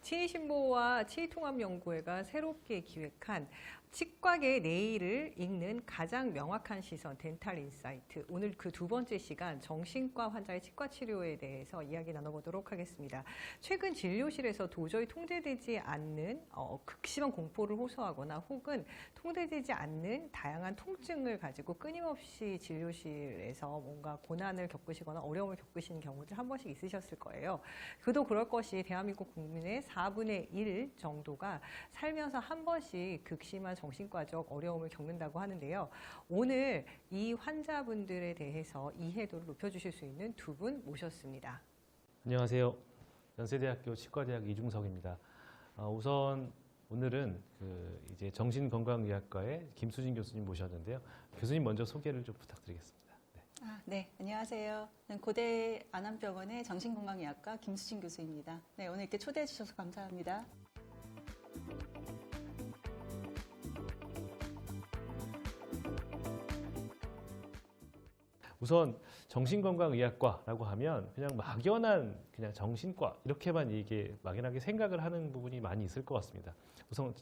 치의신보와 치의통합연구회가 새롭게 기획한 치과계 내일을 읽는 가장 명확한 시선 덴탈 인사이트. 오늘 그 두 번째 시간 정신과 환자의 치과 치료에 대해서 이야기 나눠보도록 하겠습니다. 최근 진료실에서 도저히 통제되지 않는 극심한 공포를 호소하거나 혹은 통제되지 않는 다양한 통증을 가지고 끊임없이 진료실에서 뭔가 고난을 겪으시거나 어려움을 겪으시는 경우들 한 번씩 있으셨을 거예요. 그도 그럴 것이 대한민국 국민의 4분의 1 정도가 살면서 한 번씩 극심한 정신과적 어려움을 겪는다고 하는데요. 오늘 이 환자분들에 대해서 이해도를 높여주실 수 있는 두 분 모셨습니다. 안녕하세요. 연세대학교 치과대학 이중석입니다. 우선 오늘은 이제 정신건강의학과의 김수진 교수님 모셨는데요. 교수님 먼저 소개를 좀 부탁드리겠습니다. 네. 네, 안녕하세요. 고대 안암병원의 정신건강의학과 김수진 교수입니다. 네, 오늘 이렇게 초대해 주셔서 감사합니다. 우선 정신건강의학과라고 하면 그냥 막연한 그냥 정신과 이렇게만 이게 막연하게 생각을 하는 부분이 많이 있을 것 같습니다. 우선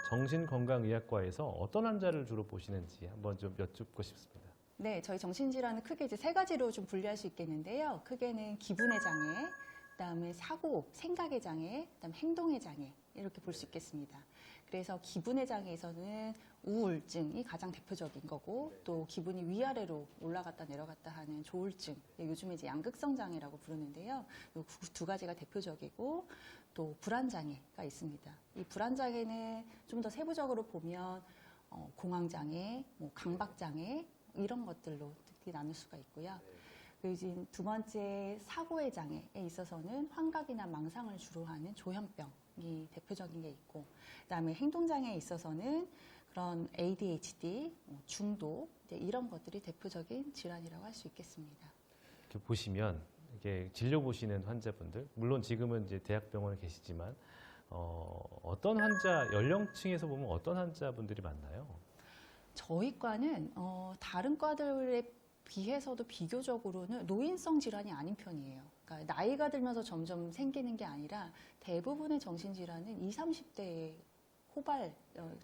정신건강의학과에서 어떤 환자를 주로 보시는지 한번 좀 여쭙고 싶습니다. 네, 저희 정신질환은 크게 이제 세 가지로 좀 분류할 수 있겠는데요. 크게는 기분의 장애, 그다음에 사고, 생각의 장애, 그다음에 행동의 장애 이렇게 볼 수 있겠습니다. 그래서 기분의 장애에서는 우울증이 가장 대표적인 거고, 또 기분이 위아래로 올라갔다 내려갔다 하는 조울증, 요즘에 이제 양극성 장애라고 부르는데요. 이 두 가지가 대표적이고, 또 불안 장애가 있습니다. 이 불안 장애는 좀 더 세부적으로 보면 공황 장애, 강박 장애 이런 것들로 특히 나눌 수가 있고요. 그리고 이제 두 번째 사고의 장애에 있어서는 환각이나 망상을 주로 하는 조현병이 대표적인 게 있고, 그다음에 행동장애에 있어서는 그런 ADHD, 중도 이런 것들이 대표적인 질환이라고 할 수 있겠습니다. 이렇게 보시면 이게 진료 보시는 환자분들, 물론 지금은 이제 대학병원에 계시지만 어떤 환자 연령층에서 보면 어떤 환자분들이 많나요? 저희 과는 다른 과들에 비해서도 비교적으로는 노인성 질환이 아닌 편이에요. 그러니까 나이가 들면서 점점 생기는 게 아니라 대부분의 정신질환은 20, 30대에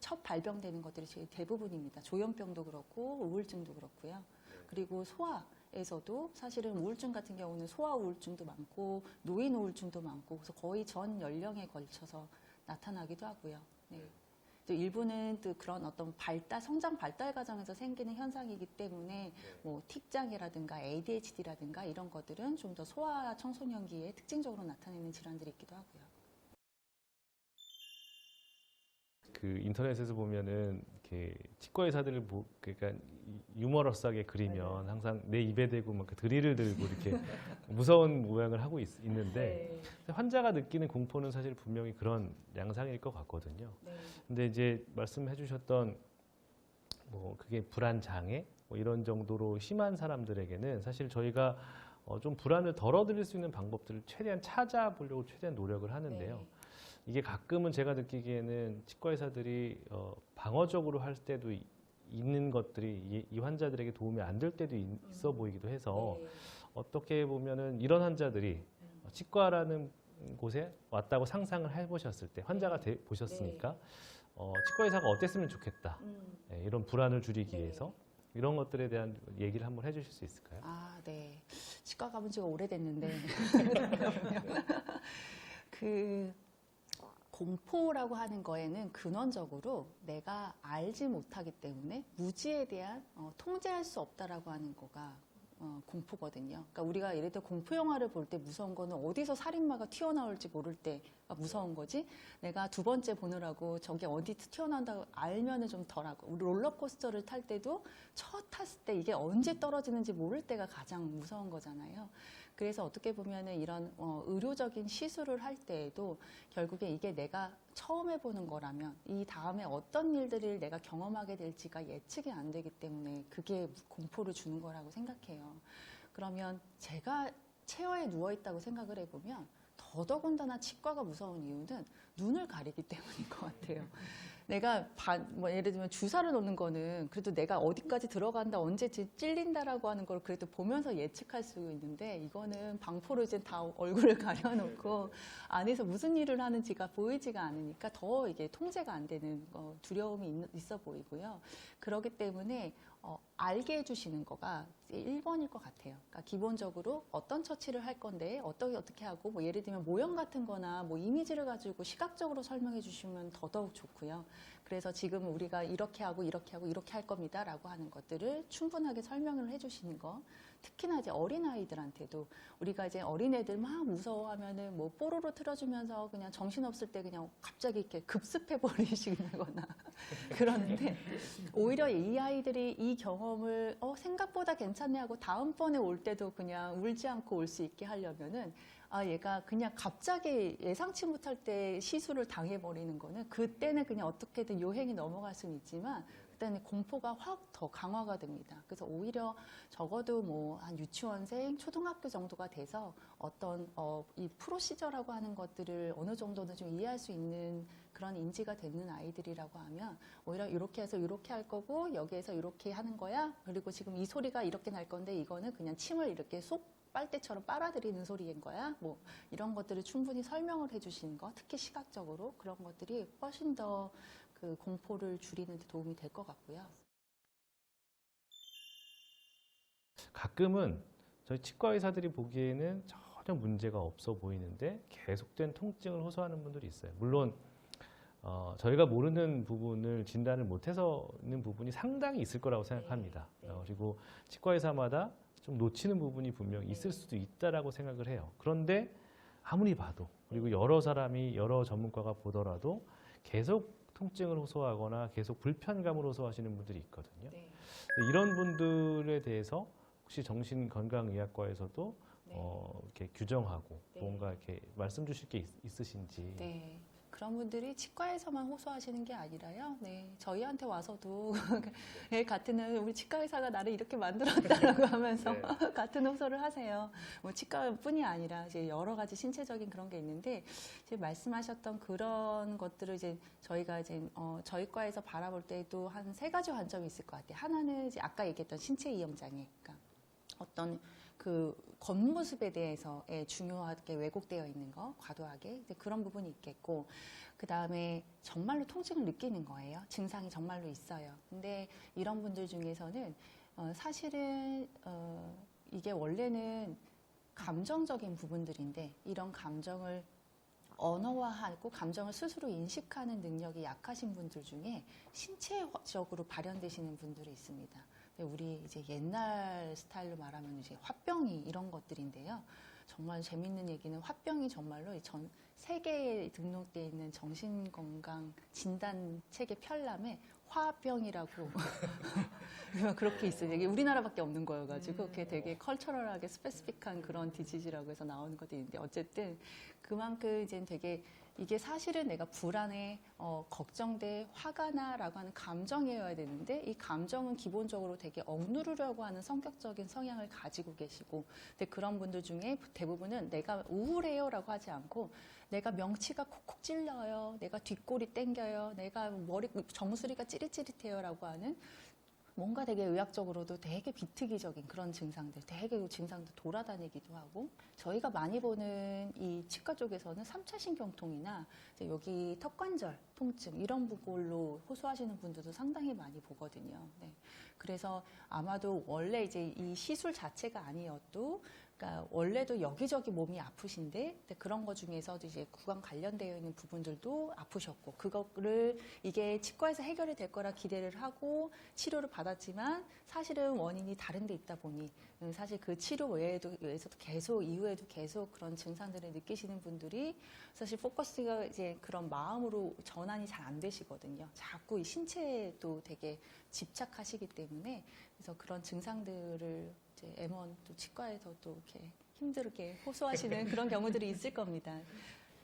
첫 발병되는 것들이 제일 대부분입니다. 조현병도 그렇고 우울증도 그렇고요. 그리고 소아에서도 사실은 우울증 같은 경우는 소아 우울증도 많고 노인 우울증도 많고 그래서 거의 전 연령에 걸쳐서 나타나기도 하고요. 네. 또 일부는 또 그런 어떤 성장 발달 과정에서 생기는 현상이기 때문에 틱 장애라든가 ADHD라든가 이런 것들은 좀 더 소아 청소년기에 특징적으로 나타내는 질환들이 있기도 하고요. 그 인터넷에서 보면은 이렇게 치과 의사들을 그러니까 유머러스하게 그리면 항상 내 입에 대고 막 드릴을 들고 이렇게 무서운 모양을 하고 있는데 환자가 느끼는 공포는 사실 분명히 그런 양상일 것 같거든요. 근데 이제 말씀해 주셨던 그게 불안 장애 이런 정도로 심한 사람들에게는 사실 저희가 좀 불안을 덜어드릴 수 있는 방법들을 최대한 찾아보려고 최대한 노력을 하는데요. 이게 가끔은 제가 느끼기에는 치과 의사들이 방어적으로 할 때도 있는 것들이 이 환자들에게 도움이 안 될 때도 있어 보이기도 해서 어떻게 보면은 이런 환자들이 치과라는 곳에 왔다고 상상을 해보셨을 때 환자가 보셨으니까 치과 의사가 어땠으면 좋겠다. 이런 불안을 줄이기 위해서 이런 것들에 대한 얘기를 한번 해주실 수 있을까요? 네. 치과 가본 지가 오래됐는데 공포라고 하는 거에는 근원적으로 내가 알지 못하기 때문에 무지에 대한 통제할 수 없다라고 하는 거가 공포거든요. 그러니까 우리가 예를 들어 공포 영화를 볼 때 무서운 거는 어디서 살인마가 튀어나올지 모를 때가 무서운 거지. 내가 두 번째 보느라고 저게 어디 튀어나온다고 알면은 좀 덜하고. 우리 롤러코스터를 탈 때도 첫 탔을 때 이게 언제 떨어지는지 모를 때가 가장 무서운 거잖아요. 그래서 어떻게 보면은 이런 의료적인 시술을 할 때에도 결국에 이게 내가 처음 해보는 거라면 이 다음에 어떤 일들을 내가 경험하게 될지가 예측이 안 되기 때문에 그게 공포를 주는 거라고 생각해요. 그러면 제가 체어에 누워있다고 생각을 해보면 더더군다나 치과가 무서운 이유는 눈을 가리기 때문인 것 같아요. 내가 뭐 예를 들면 주사를 놓는 거는 그래도 내가 어디까지 들어간다, 언제 찔린다라고 하는 걸 그래도 보면서 예측할 수 있는데, 이거는 방포로 이제 다 얼굴을 가려놓고 안에서 무슨 일을 하는지가 보이지가 않으니까 더 이게 통제가 안 되는 두려움이 있어 보이고요. 그렇기 때문에 알게 해주시는 거가 1번일 것 같아요. 그러니까 기본적으로 어떤 처치를 할 건데 어떻게 하고, 뭐 예를 들면 모형 같은 거나 뭐 이미지를 가지고 시각적으로 설명해 주시면 더더욱 좋고요. 그래서 지금 우리가 이렇게 하고 이렇게 할 겁니다 라고 하는 것들을 충분하게 설명을 해 주시는 거. 특히나 이제 어린아이들한테도, 우리가 이제 어린애들 막 무서워하면은 뭐 뽀로로 틀어주면서 그냥 정신없을 때 그냥 갑자기 이렇게 급습해 버리시거나 그러는데, 오히려 이 아이들이 이 경험을 생각보다 괜찮네 하고 다음번에 올 때도 그냥 울지 않고 올 수 있게 하려면은, 얘가 그냥 갑자기 예상치 못할 때 시술을 당해버리는 거는, 그때는 그냥 어떻게든 요행이 넘어갈 수는 있지만 그때는 공포가 확 더 강화가 됩니다. 그래서 오히려 적어도 뭐 한 유치원생, 초등학교 정도가 돼서 어떤 이 프로시저라고 하는 것들을 어느 정도는 좀 이해할 수 있는 그런 인지가 되는 아이들이라고 하면, 오히려 이렇게 해서 이렇게 할 거고 여기에서 이렇게 하는 거야. 그리고 지금 이 소리가 이렇게 날 건데 이거는 그냥 침을 이렇게 쏙 빨대처럼 빨아들이는 소리인 거야. 뭐 이런 것들을 충분히 설명을 해주시는 거, 특히 시각적으로 그런 것들이 훨씬 더 그 공포를 줄이는 데 도움이 될 것 같고요. 가끔은 저희 치과 의사들이 보기에는 전혀 문제가 없어 보이는데 계속된 통증을 호소하는 분들이 있어요. 물론 저희가 모르는 부분을 진단을 못해서는 부분이 상당히 있을 거라고 생각합니다. 그리고 치과 의사마다 좀 놓치는 부분이 분명히 있을 수도 있다라고 생각을 해요. 그런데 아무리 봐도, 그리고 여러 사람이 여러 전문가가 보더라도 계속 통증을 호소하거나 계속 불편감을 호소하시는 분들이 있거든요. 네. 이런 분들에 대해서 혹시 정신건강의학과에서도 네. 이렇게 규정하고 네. 뭔가 이렇게 말씀 주실 게 있으신지. 네. 그런 분들이 치과에서만 호소하시는 게 아니라요. 네. 저희한테 와서도 같은 우리 치과 의사가 나를 이렇게 만들었다라고 하면서 같은 호소를 하세요. 뭐 치과뿐이 아니라 이제 여러 가지 신체적인 그런 게 있는데, 지금 말씀하셨던 그런 것들을 이제 저희가 이제 저희 과에서 바라볼 때도 한 3가지 관점이 있을 것 같아요. 하나는 이제 아까 얘기했던 신체 이형 장애, 그러니까 어떤 그 겉모습에 대해서 중요하게 왜곡되어 있는 거, 과도하게 그런 부분이 있겠고, 그 다음에 정말로 통증을 느끼는 거예요. 증상이 정말로 있어요. 근데 이런 분들 중에서는 사실은 이게 원래는 감정적인 부분들인데, 이런 감정을 언어화하고 감정을 스스로 인식하는 능력이 약하신 분들 중에 신체적으로 발현되시는 분들이 있습니다. 우리 이제 옛날 스타일로 말하면 이제 화병이 이런 것들인데요. 정말 재밌는 얘기는, 화병이 정말로 전 세계에 등록되어 있는 정신건강 진단 책의 편람에 화병이라고 그렇게 있어요. 이게 우리나라밖에 없는 거여가지고 그게 되게 컬처럴하게 스페시픽한 그런 디지즈라고 해서 나오는 것도 있는데, 어쨌든 그만큼 이제 되게 이게 사실은 내가 불안해, 걱정돼, 화가 나라고 하는 감정이어야 되는데, 이 감정은 기본적으로 되게 억누르려고 하는 성격적인 성향을 가지고 계시고, 근데 그런 분들 중에 대부분은 내가 우울해요라고 하지 않고, 내가 명치가 콕콕 찔려요, 내가 뒷골이 땡겨요, 내가 머리 정수리가 찌릿찌릿해요라고 하는, 뭔가 되게 의학적으로도 되게 비특이적인 그런 증상들, 되게 증상도 돌아다니기도 하고, 저희가 많이 보는 이 치과 쪽에서는 3차 신경통이나 이제 여기 턱관절 통증 이런 부분로 호소하시는 분들도 상당히 많이 보거든요. 네. 그래서 아마도 원래 이제 이 시술 자체가 아니어도, 그러니까 원래도 여기저기 몸이 아프신데, 그런 거 중에서도 이제 구강 관련되어 있는 부분들도 아프셨고, 그거를 이게 치과에서 해결이 될 거라 기대를 하고 치료를 받았지만 사실은 원인이 다른 데 있다 보니, 사실 그 치료 외에서도 계속 이후에도 계속 그런 증상들을 느끼시는 분들이 사실 포커스가 이제 그런 마음으로 전환이 잘 안 되시거든요. 자꾸 이 신체에도 되게 집착하시기 때문에, 그래서 그런 증상들을 이제 M1 또 치과에서 또 이렇게 힘들게 호소하시는 그런 경우들이 있을 겁니다.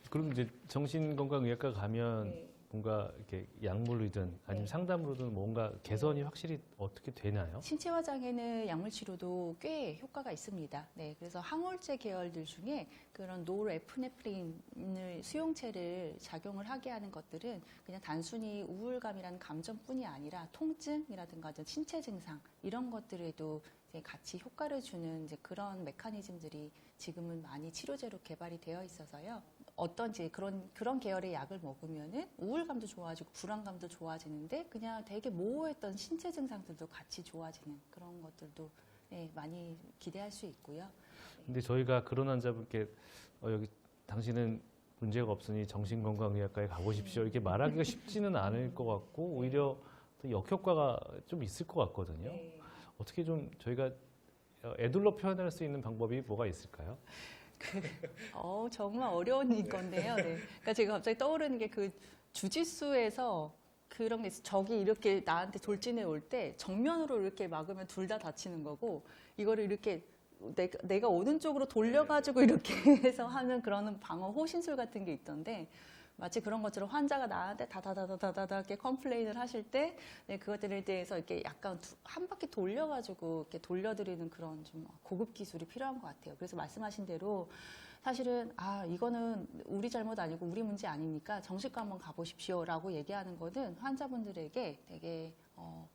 그럼 이제 정신건강의학과 가면 네. 뭔가 이렇게 약물이든 아니면 네. 상담으로든 뭔가 개선이 확실히 어떻게 되나요? 신체화 장애는 약물 치료도 꽤 효과가 있습니다. 네, 그래서 항우울제 계열들 중에 그런 노르에프네프린을 수용체를 작용을 하게 하는 것들은 그냥 단순히 우울감이라는 감정뿐이 아니라 통증이라든가 어떤 신체 증상 이런 것들에도 이제 같이 효과를 주는 이제 그런 메커니즘들이 지금은 많이 치료제로 개발이 되어 있어서요. 어떤지 그런 계열의 약을 먹으면은 우울감도 좋아지고 불안감도 좋아지는데 그냥 되게 모호했던 신체 증상들도 같이 좋아지는 그런 것들도 네, 많이 기대할 수 있고요. 근데 저희가 그런 환자분께 여기 당신은 문제가 없으니 정신건강의학과에 가보십시오 이렇게 말하기가 쉽지는 않을 것 같고 오히려 또 역효과가 좀 있을 것 같거든요. 네. 어떻게 좀 저희가 애들로 표현할 수 있는 방법이 뭐가 있을까요? 정말 어려운 건데요. 네. 그러니까 제가 갑자기 떠오르는 게 그 주짓수에서 그런 게 있어요. 적이 이렇게 나한테 돌진해 올 때 정면으로 이렇게 막으면 둘 다 다치는 거고 이거를 이렇게 내가 오른쪽으로 돌려가지고 이렇게 해서 하는 그런 방어 호신술 같은 게 있던데 마치 그런 것처럼 환자가 나한테 다다다다다다 이렇게 컴플레인을 하실 때 네, 그것들에 대해서 이렇게 약간 한 바퀴 돌려가지고 이렇게 돌려드리는 그런 좀 고급 기술이 필요한 것 같아요. 그래서 말씀하신 대로 사실은 이거는 우리 잘못 아니고 우리 문제 아니니까 정신과 한번 가보십시오라고 얘기하는 거는 환자분들에게 되게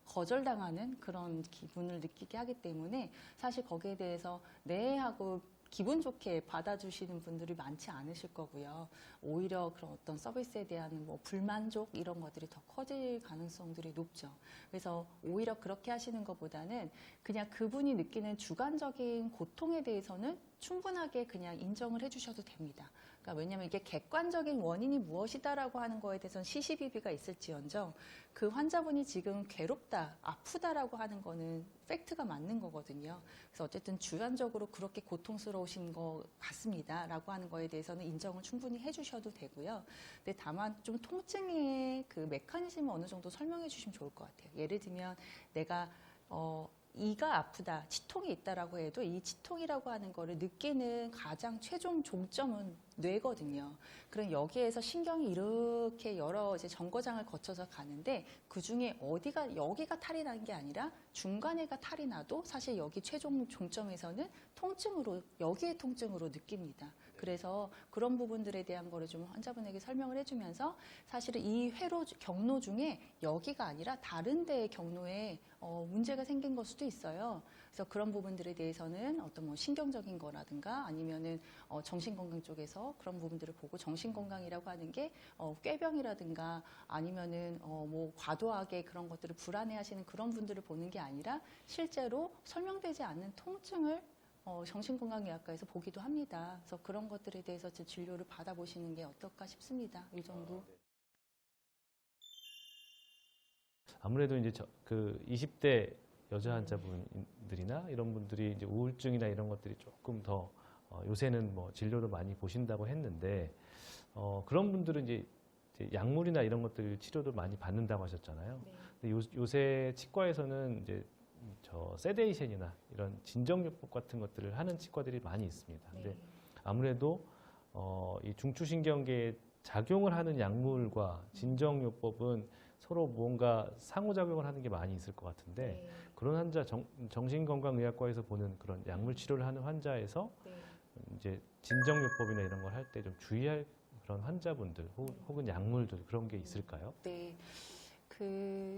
거절당하는 그런 기분을 느끼게 하기 때문에 사실 거기에 대해서 네 하고 기분 좋게 받아주시는 분들이 많지 않으실 거고요. 오히려 그런 어떤 서비스에 대한 뭐 불만족 이런 것들이 더 커질 가능성들이 높죠. 그래서 오히려 그렇게 하시는 것보다는 그냥 그분이 느끼는 주관적인 고통에 대해서는 충분하게 그냥 인정을 해주셔도 됩니다. 그러니까 왜냐하면 이게 객관적인 원인이 무엇이다라고 하는 거에 대해서는 시시비비가 있을지언정 그 환자분이 지금 괴롭다, 아프다라고 하는 거는 팩트가 맞는 거거든요. 그래서 어쨌든 주관적으로 그렇게 고통스러우신 것 같습니다라고 하는 거에 대해서는 인정을 충분히 해주셔도 되고요. 근데 다만 좀 통증의 그 메커니즘을 어느 정도 설명해 주시면 좋을 것 같아요. 예를 들면 내가 이가 아프다, 치통이 있다라고 해도 이 치통이라고 하는 거를 느끼는 가장 최종 종점은 뇌거든요. 그럼 여기에서 신경이 이렇게 여러 이제 정거장을 거쳐서 가는데 그 중에 여기가 탈이 나는 게 아니라 중간에가 탈이 나도 사실 여기 최종 종점에서는 여기의 통증으로 느낍니다. 그래서 그런 부분들에 대한 거를 좀 환자분에게 설명을 해주면서 사실은 이 경로 중에 여기가 아니라 다른 데의 경로에 문제가 생긴 걸 수도 있어요. 그래서 그런 부분들에 대해서는 어떤 뭐 신경적인 거라든가 아니면은 정신건강 쪽에서 그런 부분들을 보고 정신건강이라고 하는 게 꾀병이라든가 아니면은 뭐 과도하게 그런 것들을 불안해하시는 그런 분들을 보는 게 아니라 실제로 설명되지 않는 통증을 정신건강의학과에서 보기도 합니다. 그래서 그런 것들에 대해서 진료를 받아보시는 게 어떨까 싶습니다. 이 정도. 아무래도 이제 그 20대 여자 환자분들이나 이런 분들이 이제 우울증이나 이런 것들이 조금 더 요새는 뭐 진료를 많이 보신다고 했는데 그런 분들은 이제 약물이나 이런 것들 치료도 많이 받는다고 하셨잖아요. 네. 근데 요새 치과에서는 이제 세데이션이나 이런 진정요법 같은 것들을 하는 치과들이 많이 있습니다. 근데 네. 아무래도 이 중추신경계에 작용을 하는 약물과 진정요법은 서로 뭔가 상호작용을 하는 게 많이 있을 것 같은데 네. 그런 환자 정신건강의학과에서 보는 그런 약물 치료를 하는 환자에서 네. 이제 진정요법이나 이런 걸 할 때 좀 주의할 그런 환자분들 혹은 약물들 그런 게 있을까요? 네.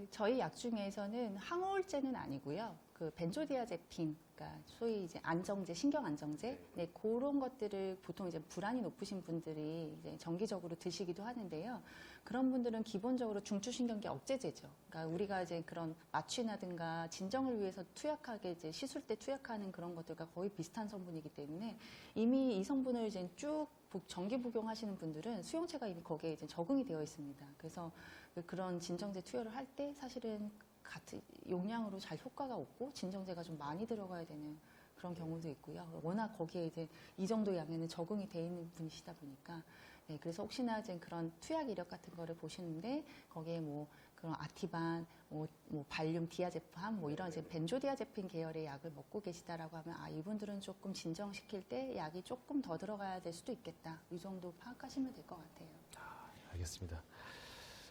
저희 약 중에서는 항우울제는 아니고요. 그 벤조디아제핀, 그러니까 소위 이제 안정제, 신경 안정제, 네, 그런 것들을 보통 이제 불안이 높으신 분들이 이제 정기적으로 드시기도 하는데요. 그런 분들은 기본적으로 중추신경계 억제제죠. 그러니까 우리가 이제 그런 마취나든가 진정을 위해서 투약하게 이제 시술 때 투약하는 그런 것들과 거의 비슷한 성분이기 때문에 이미 이 성분을 이제 쭉 정기 복용하시는 분들은 수용체가 이미 거기에 이제 적응이 되어 있습니다. 그래서 그런 진정제 투여를 할 때 사실은 같은 용량으로 잘 효과가 없고 진정제가 좀 많이 들어가야 되는 그런 경우도 있고요. 워낙 거기에 이제 이 정도 양에는 적응이 돼 있는 분이시다 보니까 네, 그래서 혹시나 이제 그런 투약 이력 같은 거를 보시는데 거기에 뭐 그런 아티반, 뭐 발륨 디아제팜, 뭐 이런 이제 벤조디아제핀 계열의 약을 먹고 계시다라고 하면 이분들은 조금 진정시킬 때 약이 조금 더 들어가야 될 수도 있겠다. 이 정도 파악하시면 될 것 같아요. 알겠습니다.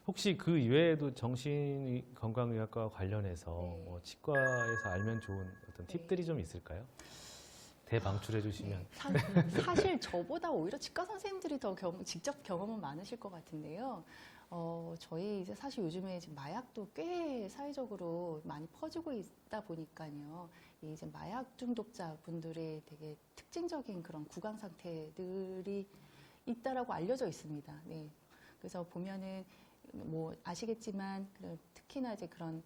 혹시 그 이외에도 정신건강의학과 관련해서 네. 뭐 치과에서 알면 좋은 어떤 팁들이 좀 있을까요? 대방출해 주시면. 사실 저보다 오히려 치과 선생님들이 더 직접 경험은 많으실 것 같은데요. 저희 이제 사실 요즘에 지금 마약도 꽤 사회적으로 많이 퍼지고 있다 보니까요. 이 이제 마약 중독자 분들의 되게 특징적인 그런 구강 상태들이 있다라고 알려져 있습니다. 네. 그래서 보면은 뭐 아시겠지만 특히나 이제 그런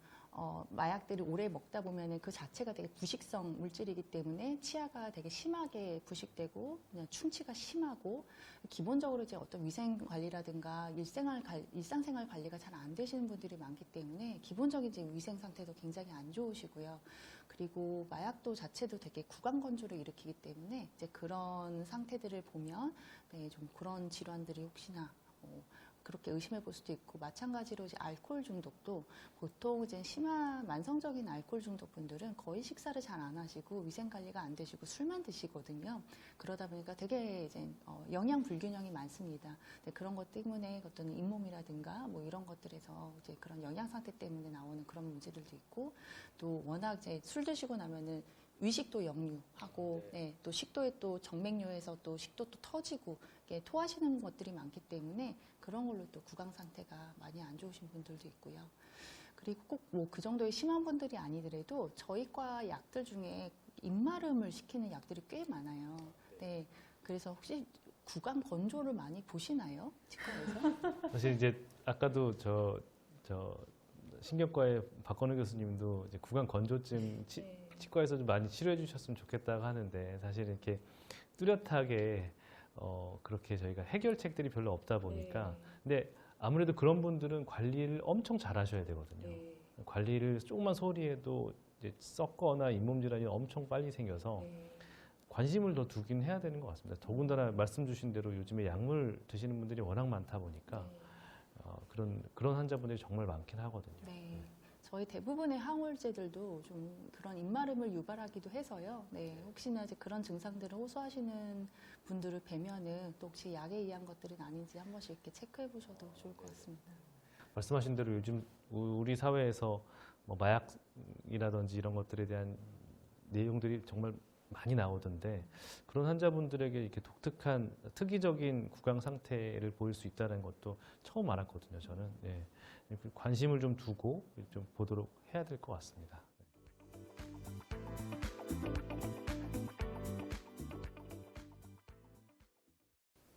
마약들을 오래 먹다 보면은 그 자체가 되게 부식성 물질이기 때문에 치아가 되게 심하게 부식되고 그냥 충치가 심하고 기본적으로 이제 어떤 위생 관리라든가 일상생활 관리가 잘 안 되시는 분들이 많기 때문에 기본적인 이제 위생 상태도 굉장히 안 좋으시고요. 그리고 마약도 자체도 되게 구강 건조를 일으키기 때문에 이제 그런 상태들을 보면 네, 좀 그런 질환들이 혹시나 그렇게 의심해 볼 수도 있고, 마찬가지로 이제 알코올 중독도 보통 이제 심한 만성적인 알코올 중독 분들은 거의 식사를 잘 안 하시고 위생 관리가 안 되시고 술만 드시거든요. 그러다 보니까 되게 이제 영양 불균형이 많습니다. 근데 그런 것 때문에 어떤 잇몸이라든가 뭐 이런 것들에서 이제 그런 영양 상태 때문에 나오는 그런 문제들도 있고, 또 워낙 이제 술 드시고 나면은 위식도 역류하고, 네, 또 식도에 또 정맥류에서 또 식도 또 터지고, 토하시는 것들이 많기 때문에 그런 걸로 또 구강 상태가 많이 안 좋으신 분들도 있고요. 그리고 꼭 뭐 그 정도의 심한 분들이 아니더라도 저희 과 약들 중에 입마름을 시키는 약들이 꽤 많아요. 네, 그래서 혹시 구강 건조를 많이 보시나요? 치과에서? 사실 이제 아까도 저 신경과의 박건우 교수님도 이제 구강 건조증 치과에서 좀 많이 치료해 주셨으면 좋겠다고 하는데, 사실 이렇게 뚜렷하게 그렇게 저희가 해결책들이 별로 없다 보니까, 근데 아무래도 그런 분들은 관리를 엄청 잘 하셔야 되거든요. 관리를 조금만 소홀히해도 이제 썩거나 잇몸 질환이 엄청 빨리 생겨서 관심을 더 두긴 해야 되는 것 같습니다. 더군다나 말씀 주신 대로 요즘에 약물 드시는 분들이 워낙 많다 보니까 그런 환자분들이 정말 많긴 하거든요. 네. 저희 대부분의 항우울제들도 좀 그런 입마름을 유발하기도 해서요. 네, 혹시나 이제 그런 증상들을 호소하시는 분들을 뵈면은 또 혹시 약에 의한 것들은 아닌지 한 번씩 이렇게 체크해 보셔도 좋을 것 같습니다. 말씀하신 대로 요즘 우리 사회에서 뭐 마약이라든지 이런 것들에 대한 내용들이 정말 많이 나오던데, 그런 환자분들에게 이렇게 독특한 특이적인 구강 상태를 보일 수 있다는 것도 처음 알았거든요. 저는 관심을 좀 두고 좀 보도록 해야 될 것 같습니다.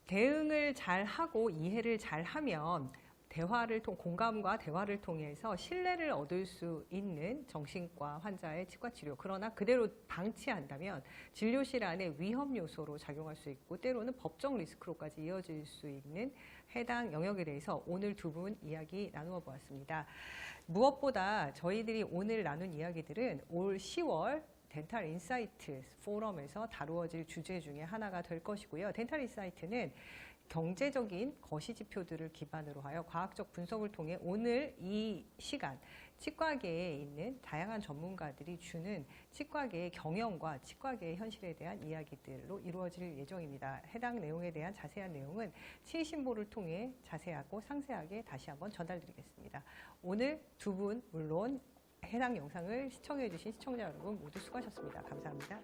대응을 잘 하고 이해를 잘 하면 공감과 대화를 통해서 신뢰를 얻을 수 있는 정신과 환자의 치과 치료. 그러나 그대로 방치한다면 진료실 안에 위험 요소로 작용할 수 있고, 때로는 법적 리스크로까지 이어질 수 있는 해당 영역에 대해서 오늘 두 분 이야기 나누어 보았습니다. 무엇보다 저희들이 오늘 나눈 이야기들은 올 10월 덴탈 인사이트 포럼에서 다루어질 주제 중에 하나가 될 것이고요. 덴탈 인사이트는 경제적인 거시지표들을 기반으로 하여 과학적 분석을 통해 오늘 이 시간 치과계에 있는 다양한 전문가들이 주는 치과계의 경영과 치과계의 현실에 대한 이야기들로 이루어질 예정입니다. 해당 내용에 대한 자세한 내용은 치신보를 통해 자세하고 상세하게 다시 한번 전달드리겠습니다. 오늘 두 분 물론 해당 영상을 시청해 주신 시청자 여러분 모두 수고하셨습니다. 감사합니다.